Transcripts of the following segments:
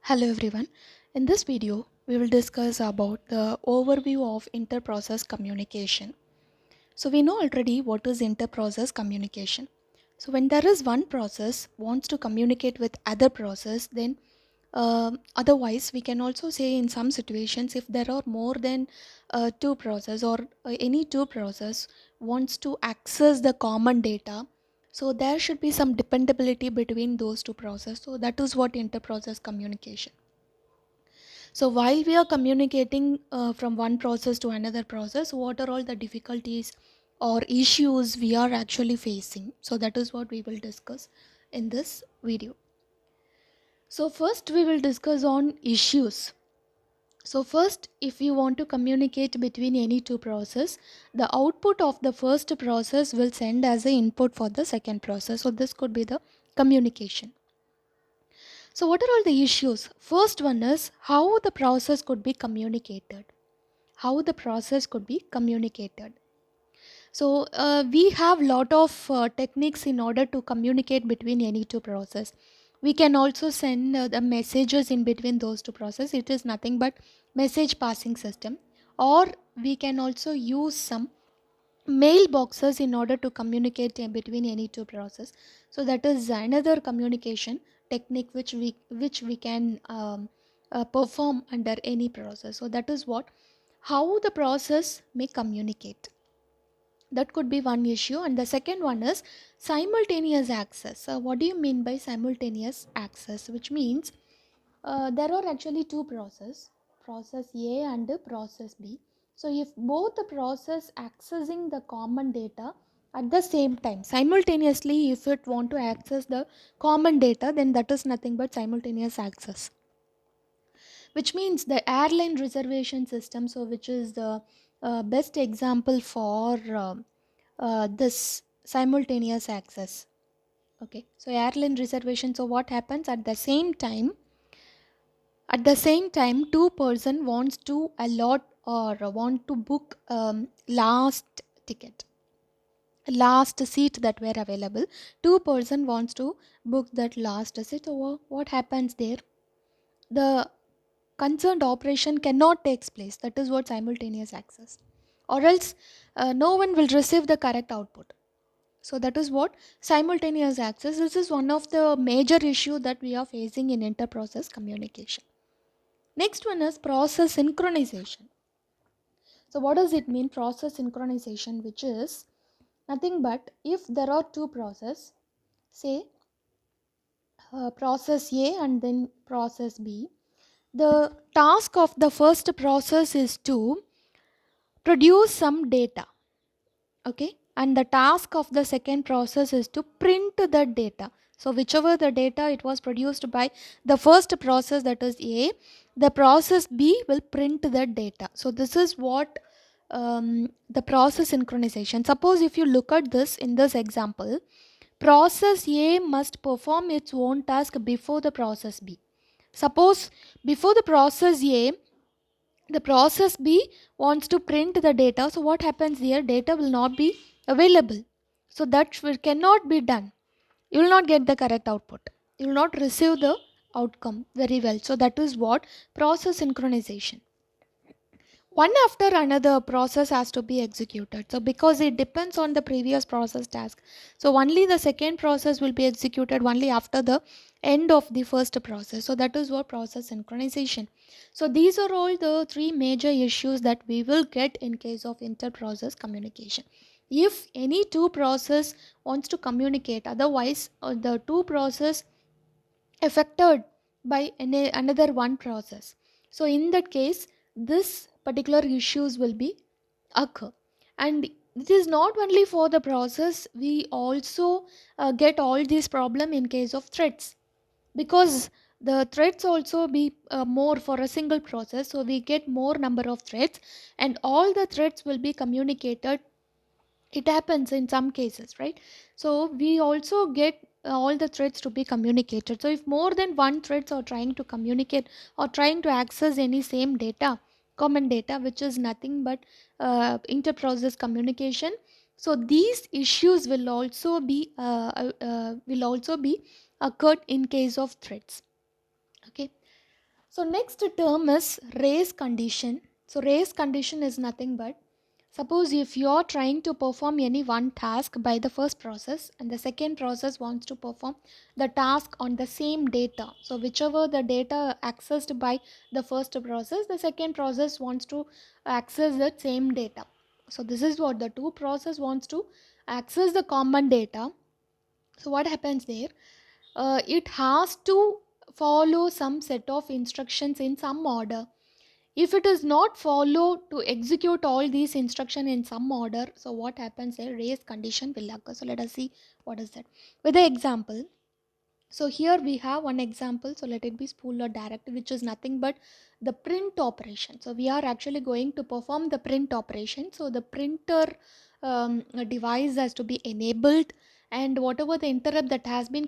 Hello everyone. In this video, we will discuss about the overview of inter-process communication. So we know already what is inter-process communication. So when there is one process wants to communicate with other process, then otherwise we can also say in some situations if there are more than two process or any two process wants to access the common data, so there should be some dependability between those two process. So that is what inter-process communication. So while we are communicating from one process to another process, what are all the difficulties or issues we are actually facing? So that is what we will discuss in this video. So first we will discuss on issues. So first, if you want to communicate between any two process, the output of the first process will send as an input for the second process. So this could be the communication. So what are all the issues? First one is how the process could be communicated. How the process could be communicated. So we have lot of techniques in order to communicate between any two process. We can also send the messages in between those two process. It is nothing but message passing system. Or we can also use some mailboxes in order to communicate in between any two process. So that is another communication technique which we can perform under any process. So that is what how the process may communicate. That could be one issue. And the second one is simultaneous access. So what do you mean by simultaneous access? Which means there are actually two process, process A and process B. So if both the process accessing the common data at the same time simultaneously, if it want to access the common data, then that is nothing but simultaneous access, which means the airline reservation system, so which is the best example for this simultaneous access. Okay, so airline reservation, so what happens at the same time two person wants to allot or want to book last ticket, last seat that were available. Two person wants to book that last seat. So what happens there? The concerned operation cannot takes place. That is what simultaneous access, or else no one will receive the correct output. So that is what simultaneous access. This is one of the major issue that we are facing in inter-process communication. Next one is process synchronization. So what does it mean, process synchronization? Which is nothing but if there are two process, say process A and then process B, the task of the first process is to produce some data. Okay, and the task of the second process is to print the data. So whichever the data it was produced by the first process, that is A, the process B will print the data. So this is what the process synchronization. Suppose if you look at this in this example, process A must perform its own task before the process B. Suppose before the process A, the process B wants to print the data. So what happens here? Data will not be available. So that cannot be done. You will not get the correct output. You will not receive the outcome very well. So that is what process synchronization. One after another process has to be executed. So because it depends on the previous process task. So only the second process will be executed only after the end of the first process. So that is what process synchronization. So these are all the three major issues that we will get in case of inter-process communication. If any two process wants to communicate, otherwise the two process affected by another one process. So in that case, this particular issues will be occur. And it is not only for the process, we also get all these problem in case of threads, because the threads also be more for a single process, so we get more number of threads and all the threads will be communicated. It happens in some cases, right? So we also get all the threads to be communicated. So if more than one threads are trying to communicate or trying to access any same data, common data, which is nothing but inter-process communication, so these issues will also be occurred in case of threads. Okay, So next term is race condition. So race condition is nothing but, suppose if you are trying to perform any one task by the first process and the second process wants to perform the task on the same data. So whichever the data accessed by the first process, the second process wants to access the same data. So this is what the two process wants to access the common data. So what happens there? It has to follow some set of instructions in some order. If it is not followed to execute all these instruction in some order, so what happens there? Race condition will occur. So let us see what is that with the example. So here we have one example. So let it be spool or direct, which is nothing but the print operation. So we are actually going to perform the print operation. So the printer device has to be enabled, and whatever the interrupt that has been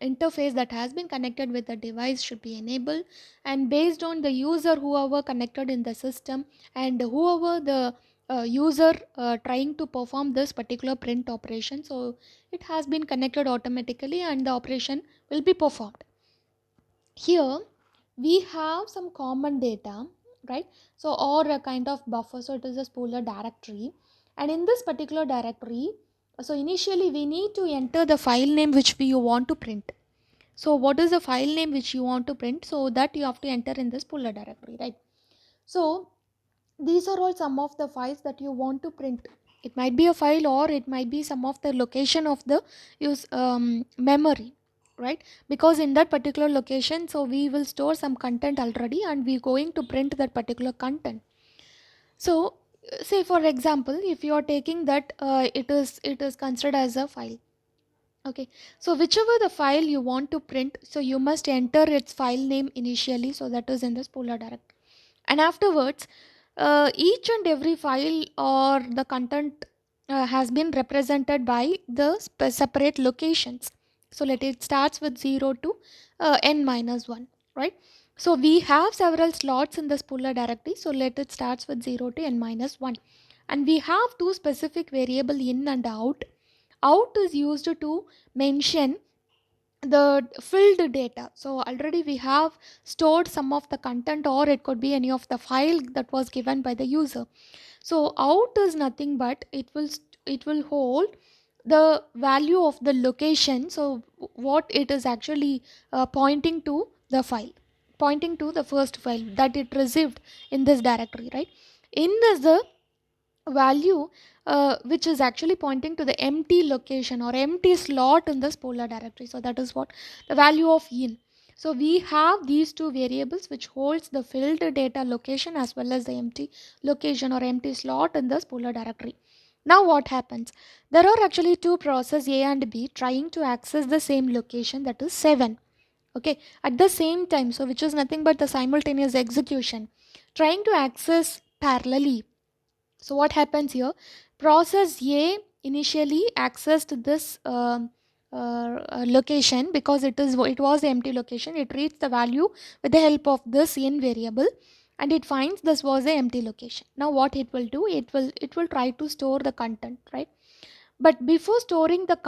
interface that has been connected with the device should be enabled, and based on the user whoever connected in the system and whoever the user trying to perform this particular print operation, so it has been connected automatically and the operation will be performed. Here we have some common data, right? So or a kind of buffer, so it is a spooler directory, and in this particular directory, so initially we need to enter the file name which we want to print. So what is the file name which you want to print? So that you have to enter in this spooler directory, right? So these are all some of the files that you want to print. It might be a file or it might be some of the location of the use memory, right? Because in that particular location, so we will store some content already and we're going to print that particular content. So say for example, if you are taking that it is considered as a file. Okay, so whichever the file you want to print, so you must enter its file name initially, so that is in the spooler directory. And afterwards, each and every file or the content has been represented by the separate locations. So let it starts with 0 to n minus 1, right? So we have several slots in the spooler directory, so let it starts with 0 to n minus 1, and we have two specific variable in and out. Out is used to mention the filled data. So already we have stored some of the content, or it could be any of the file that was given by the user. So out is nothing but it will hold the value of the location. So what it is actually pointing to the file, pointing to the first file that it received in this directory, right? In this the value which is actually pointing to the empty location or empty slot in the spooler directory. So that is what the value of in. So we have these two variables which holds the filled data location as well as the empty location or empty slot in the spooler directory. Now what happens? There are actually two processes A and B trying to access the same location, that is 7. Okay, at the same time, so which is nothing but the simultaneous execution trying to access parallelly. So what happens here? Process A initially accessed this location because it was the empty location. It reads the value with the help of this in variable, and it finds this was the empty location. Now what it will do? It will try to store the content, right? But before storing the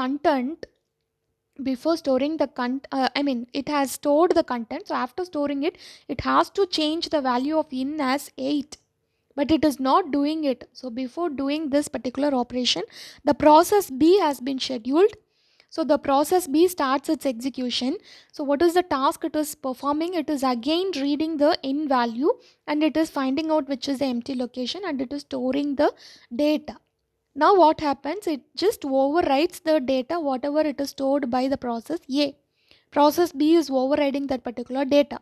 it has stored the content. So after storing it, it has to change the value of in as 8, but it is not doing it. So before doing this particular operation, the process B has been scheduled. So the process B starts its execution. So what is the task it is performing? It is again reading the in value, and it is finding out which is the empty location, and it is storing the data. Now what happens? It just overwrites the data whatever it is stored by the process A. Process B is overriding that particular data,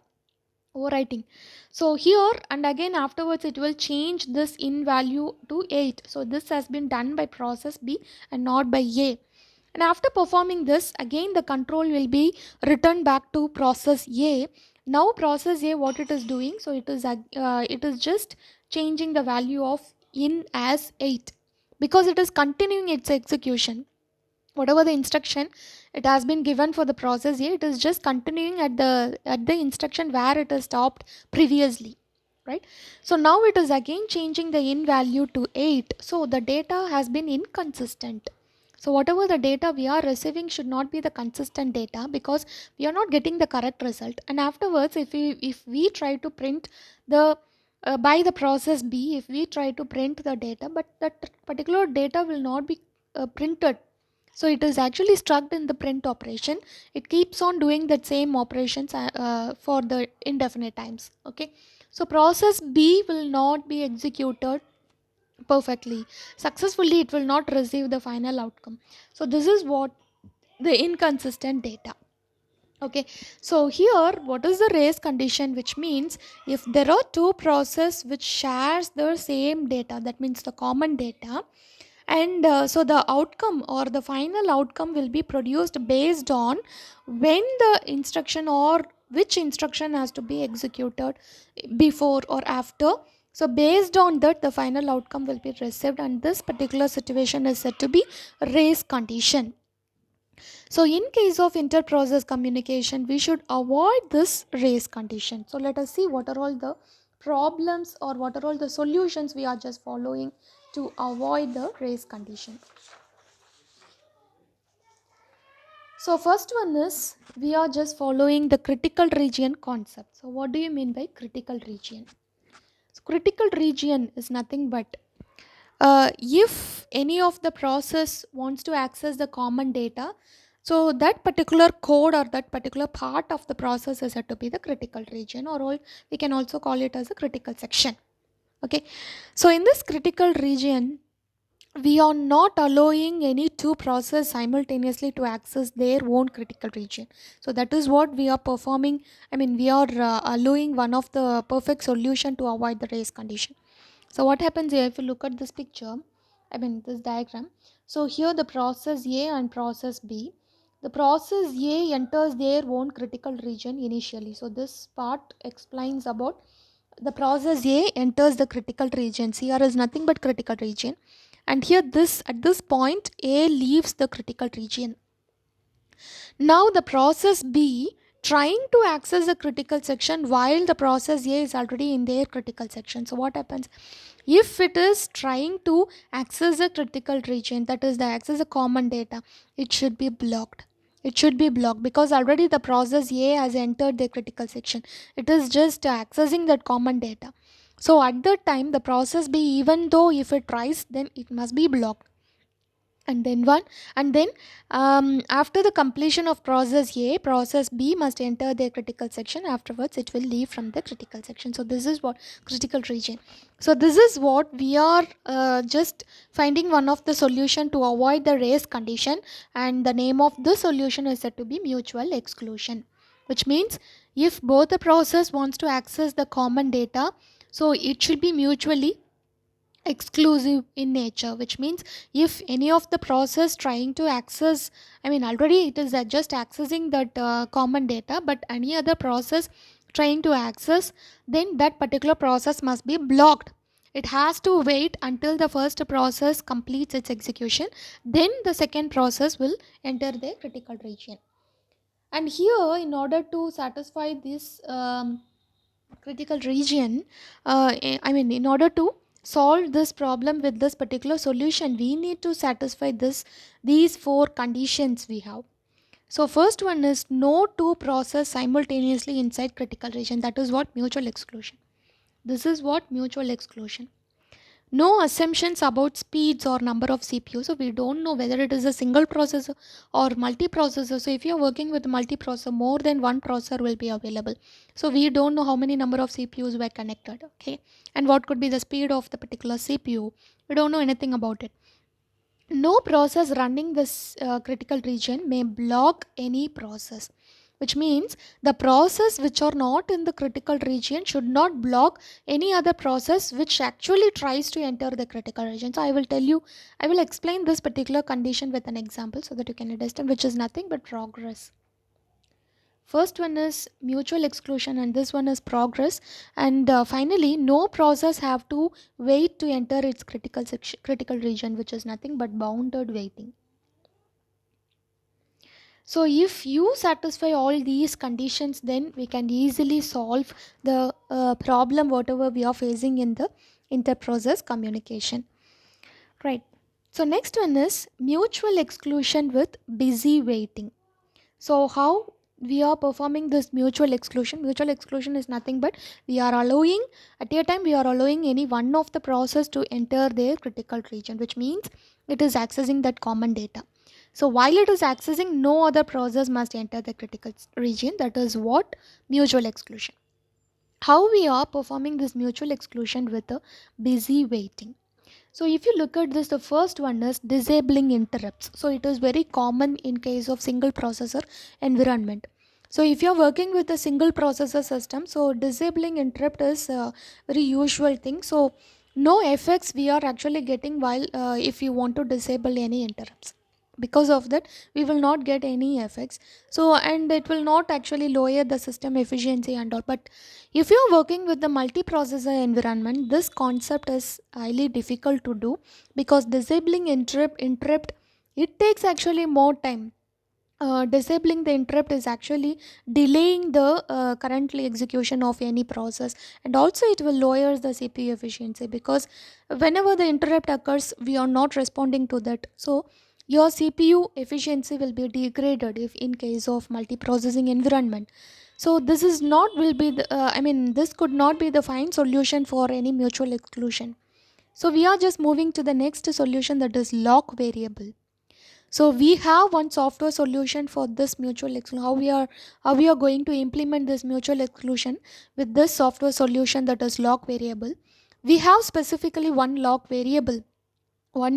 overwriting. So here and again afterwards it will change this in value to 8. So this has been done by process B and not by A. And after performing this, again the control will be returned back to process A. Now process A, what it is doing? So it is just changing the value of in as 8 because it is continuing its execution. Whatever the instruction it has been given for the process here, it is just continuing at the instruction where it has stopped previously, right? So now it is again changing the in value to 8, so the data has been inconsistent. So whatever the data we are receiving should not be the consistent data, because we are not getting the correct result. And afterwards, if we try to print the by the process B, if we try to print the data, but that particular data will not be printed. So it is actually stuck in the print operation. It keeps on doing that same operations for the indefinite times. Okay. So process B will not be executed perfectly. Successfully, it will not receive the final outcome. So this is what the inconsistent data. Okay, so here what is the race condition, which means if there are two process which shares the same data, that means the common data, and so the outcome or the final outcome will be produced based on when the instruction or which instruction has to be executed before or after. So based on that, the final outcome will be received, and this particular situation is said to be race condition. So in case of inter-process communication, we should avoid this race condition. So let us see what are all the problems or what are all the solutions we are just following to avoid the race condition. So first one is, we are just following the critical region concept. So what do you mean by critical region? So critical region is nothing but if any of the process wants to access the common data, so that particular code or that particular part of the process is said to be the critical region, or we can also call it as a critical section. Okay, so in this critical region, we are not allowing any two process simultaneously to access their own critical region. So that is what we are performing. I mean, we are allowing one of the perfect solution to avoid the race condition. So what happens here, if you look at this picture, I mean this diagram. So here the process A and process B. The process A enters their own critical region initially. So this part explains about the process A enters the critical region. Here is nothing but critical region. And here this at this point A leaves the critical region. Now the process B trying to access the critical section while the process A is already in their critical section. So what happens? If it is trying to access the critical region, that is the access the common data, it should be blocked. It should be blocked because already the process A has entered the critical section. It is just accessing that common data. So at that time, the process B, even though if it tries, then it must be blocked. And then after the completion of process A, process B must enter their critical section. Afterwards, it will leave from the critical section. So this is what critical region. So this is what we are just finding one of the solution to avoid the race condition, and the name of the solution is said to be mutual exclusion, which means if both the process wants to access the common data, so it should be mutually exclusive in nature, which means if any of the process trying to access, I mean already it is just accessing that common data, but any other process trying to access, then that particular process must be blocked. It has to wait until the first process completes its execution, then the second process will enter the critical region. And here, in order to satisfy this critical region, I mean in order to solve this problem with this particular solution, we need to satisfy these four conditions we have. So first one is no two process simultaneously inside critical region. That is what mutual exclusion. This is what mutual exclusion. No assumptions about speeds or number of CPUs. So we don't know whether it is a single processor or multi-processor. So if you are working with multi-processor, more than one processor will be available. So we don't know how many number of CPUs were connected. Okay, and what could be the speed of the particular CPU. We don't know anything about it. No process running this critical region may block any process, which means the process which are not in the critical region should not block any other process which actually tries to enter the critical region. So I will explain this particular condition with an example so that you can understand, which is nothing but progress. First one is mutual exclusion and this one is progress. And finally, no process have to wait to enter its critical region, which is nothing but bounded waiting. So if you satisfy all these conditions, then we can easily solve the problem whatever we are facing in the inter-process communication. Right. So next one is mutual exclusion with busy waiting. So how we are performing this mutual exclusion? Mutual exclusion is nothing but we are allowing, at a time we are allowing any one of the process to enter their critical region, which means it is accessing that common data. So while it is accessing, no other process must enter the critical region. That is what mutual exclusion. How we are performing this mutual exclusion with a busy waiting? So if you look at this, the first one is disabling interrupts. So it is very common in case of single processor environment. So if you are working with a single processor system, so disabling interrupt is a very usual thing. So no effects we are actually getting while if you want to disable any interrupts. Because of that, we will not get any effects. So and it will not actually lower the system efficiency and all. But if you are working with the multiprocessor environment, this concept is highly difficult to do, because disabling interrupt, it takes actually more time. Disabling the interrupt is actually delaying the currently execution of any process, and also it will lower the CPU efficiency, because whenever the interrupt occurs, we are not responding to that. So your CPU efficiency will be degraded if in case of multiprocessing environment. So this is not will be the, this could not be the fine solution for any mutual exclusion. So we are just moving to the next solution, that is lock variable. So we have one software solution for this mutual exclusion. How we are going to implement this mutual exclusion with this software solution, that is lock variable. We have specifically one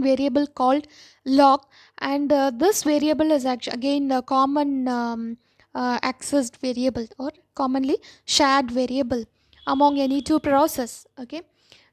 variable called lock, and this variable is actually again the common accessed variable, or commonly shared variable among any two process. Okay,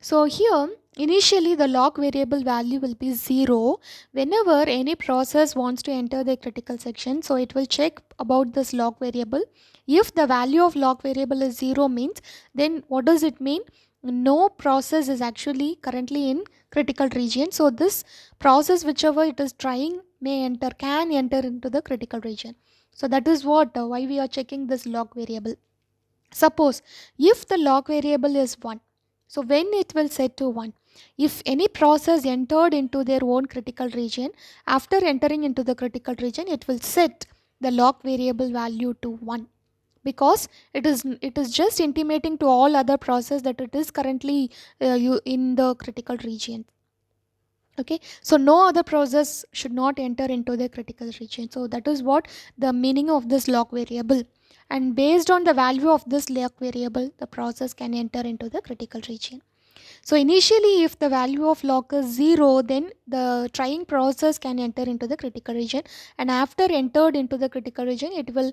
so here initially the lock variable value will be 0 whenever any process wants to enter the critical section. So it will check about this lock variable. If the value of lock variable is 0 means, then what does it mean? No process is actually currently in critical region. So this process, whichever it is trying, can enter into the critical region. So that is what why we are checking this lock variable. Suppose if the lock variable is 1, so when it will set to 1, if any process entered into their own critical region, after entering into the critical region, it will set the lock variable value to 1, because it is just intimating to all other process that it is currently you in the critical region. Okay, so no other process should not enter into the critical region. So that is what the meaning of this lock variable, and based on the value of this lock variable, the process can enter into the critical region. So initially, if the value of lock is 0, then the trying process can enter into the critical region, and after entered into the critical region, it will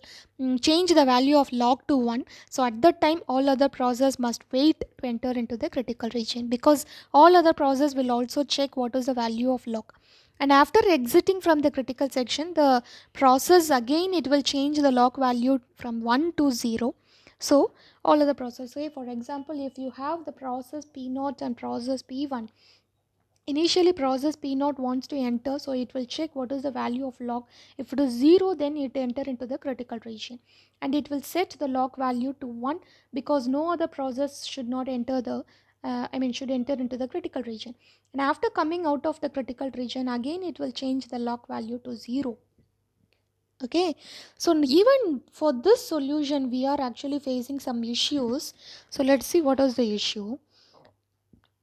change the value of lock to 1. So at that time, all other process must wait to enter into the critical region, because all other process will also check what is the value of lock. And after exiting from the critical section, the process again it will change the lock value from 1 to 0. So all of the process, say for example, if you have the process p0 and process p1, initially process p0 wants to enter, so it will check what is the value of lock. If it is 0, then it enter into the critical region, and it will set the lock value to 1, because no other process should not enter the should enter into the critical region. And after coming out of the critical region, again it will change the lock value to 0. Okay, so even for this solution we are actually facing some issues. So let's see what is the issue.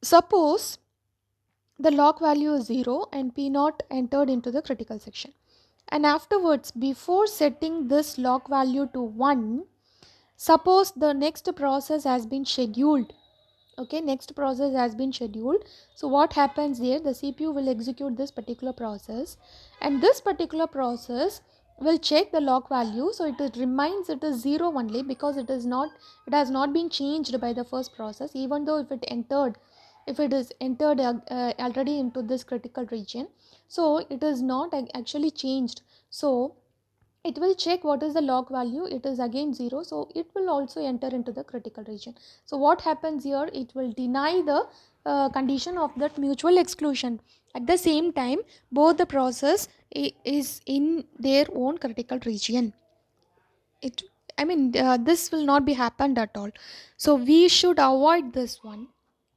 Suppose the lock value is 0 and p0 entered into the critical section, and afterwards, before setting this lock value to 1, suppose the next process has been scheduled. Okay, next process has been scheduled. So what happens here, the CPU will execute this particular process, and this particular process will check the lock value. So it remains it is 0 only, because it has not been changed by the first process, even though if it is entered already into this critical region. So it is not actually changed. So it will check what is the lock value. It is again 0, so it will also enter into the critical region. So what happens here, it will deny the condition of that mutual exclusion. At the same time, both the process is in their own critical region. it this will not be happened at all. So we should avoid this one.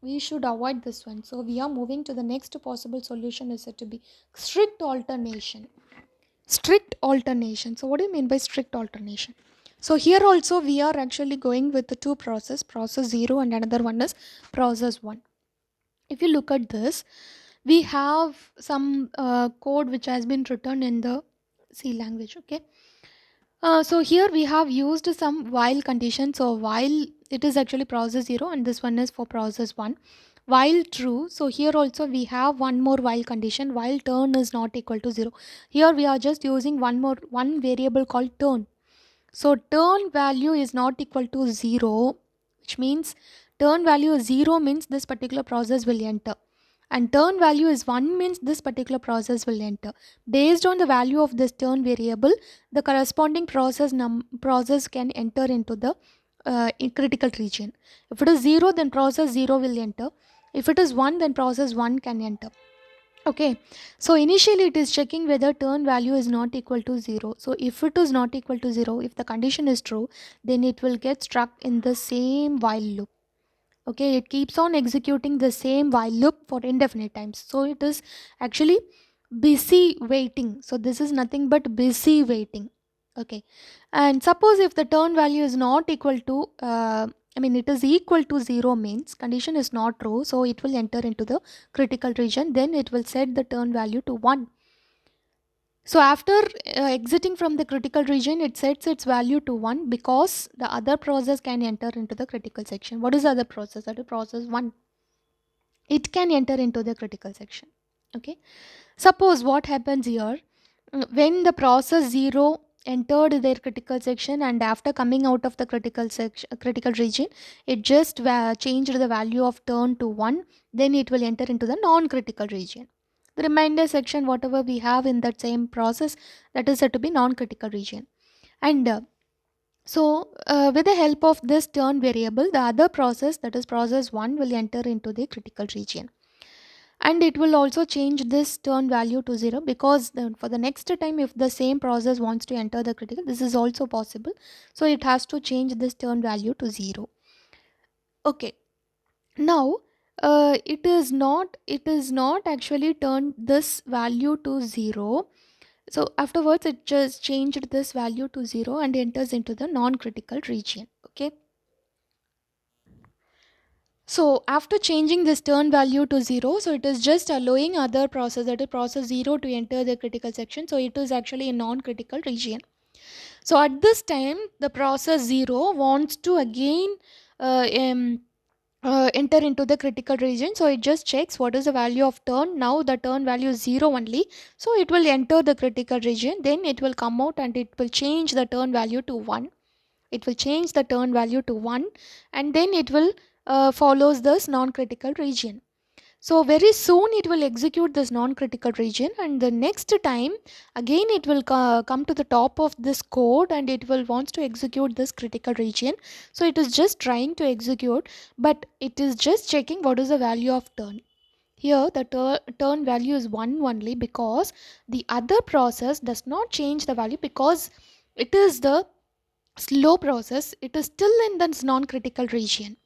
we should avoid this one. So we are moving to the next possible solution is said to be strict alternation. Strict alternation. So what do you mean by strict alternation? So here also we are actually going with the two process 0 and another one is process 1. If you look at this, we have some code which has been written in the C language. Okay. So here we have used some while condition. So while it is actually process 0 and this one is for process 1. While true, so here also we have one more while condition, while turn is not equal to 0. Here we are just using one variable called turn. So turn value is not equal to 0, which means turn value is 0 means this particular process will enter, and turn value is 1 means this particular process will enter. Based on the value of this turn variable, the corresponding process can enter into the critical region. If it is 0, then process 0 will enter. If it is 1, then process 1 can enter. Okay, so initially it is checking whether turn value is not equal to 0. So if it is not equal to 0, if the condition is true, then it will get stuck in the same while loop. Okay, it keeps on executing the same while loop for indefinite times. So it is actually busy waiting. So this is nothing but busy waiting. Okay, and suppose if the turn value is not equal to it is equal to 0 means condition is not true, so it will enter into the critical region. Then it will set the turn value to 1. So after exiting from the critical region, it sets its value to 1 because the other process can enter into the critical section. What is the other process? That is process 1. It can enter into the critical section. Okay. Suppose what happens here, when the process 0 entered their critical section and after coming out of the critical region, it just changed the value of turn to 1, then it will enter into the non-critical region. The remainder section, whatever we have in that same process, that is said to be non-critical region. And with the help of this turn variable, the other process, that is process 1, will enter into the critical region. And it will also change this turn value to 0 because for the next time, if the same process wants to enter the critical, this is also possible. So it has to change this turn value to 0. Okay. Now it is not actually turned this value to 0. So afterwards it just changed this value to 0 and enters into the non-critical region. Okay. So after changing this turn value to 0, so it is just allowing other process, that is process 0, to enter the critical section. So it is actually a non-critical region. So at this time, the process 0 wants to again enter into the critical region. So it just checks what is the value of turn. Now the turn value is 0 only. So it will enter the critical region. Then it will come out and it will change the turn value to 1. It will change the turn value to 1 and then it will follows this non-critical region. So very soon it will execute this non-critical region, and the next time again it will come to the top of this code and it will wants to execute this critical region. So it is just trying to execute, but it is just checking what is the value of turn. Here the turn value is 1 only because the other process does not change the value because it is the slow process. It is still in the non-critical region.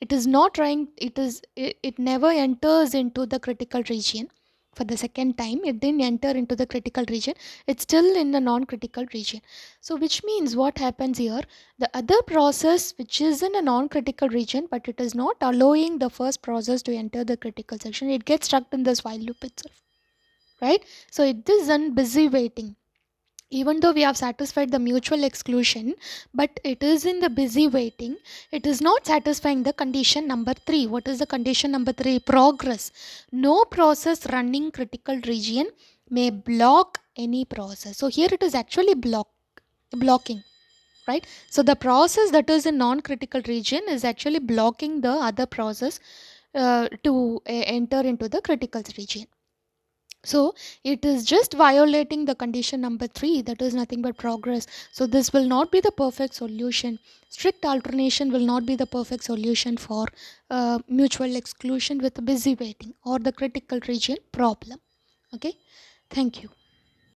It is not trying, it never enters into the critical region. For the second time it didn't enter into the critical region, it's still in the non-critical region. So which means what happens here, the other process which is in a non-critical region but it is not allowing the first process to enter the critical section, it gets stuck in this while loop itself, right? So it is in busy waiting. Even though we have satisfied the mutual exclusion, but it is in the busy waiting, it is not satisfying the condition number 3. What is the condition number 3? Progress. No process running critical region may block any process. So here it is actually blocking, right? So the process that is in non-critical region is actually blocking the other process to enter into the critical region. So it is just violating the condition number 3, that is nothing but progress. So this will not be the perfect solution. Strict alternation will not be the perfect solution for mutual exclusion with busy waiting or the critical region problem. Okay, thank you.